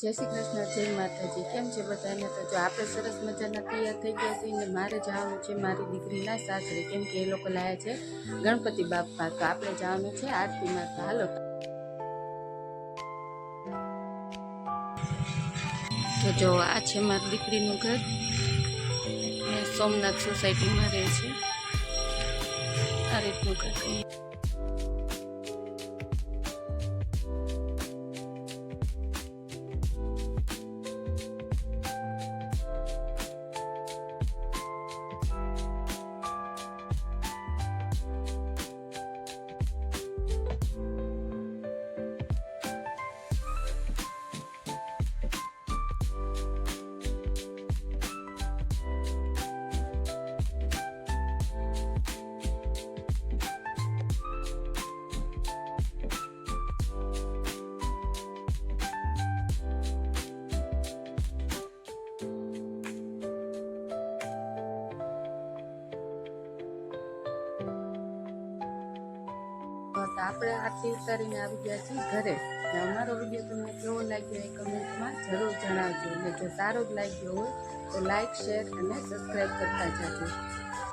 જય શ્રી કૃષ્ણ, જય માતાજી। કેમ છે બધાને? તો જો આપણે સરસ મજાના તૈયાર થઈ ગયા છીએ ને મારે જવાનું છે મારી દીકરીના સાસરે, કેમ કે એ લોકો લાયા છે ગણપતિ બાપા। તો આપણે જવાનું છે આરતીમાં। તો હાલો, તો જો આ છે મારી દીકરીનું ઘર, સોમનાથ સોસાયટીમાં રહે છે। આ રીતનું ઘર। આપણે આરતી ઉતારીને આવી ગયા છીએ ઘરે। અમારો વિડીયો તમને કેવો લાગ્યો એ કમેન્ટમાં જરૂર જણાવજો, અને જો સારો જ લાગ્યો હોય તો લાઈક, શેર અને સબસ્ક્રાઈબ કરતા જાજો।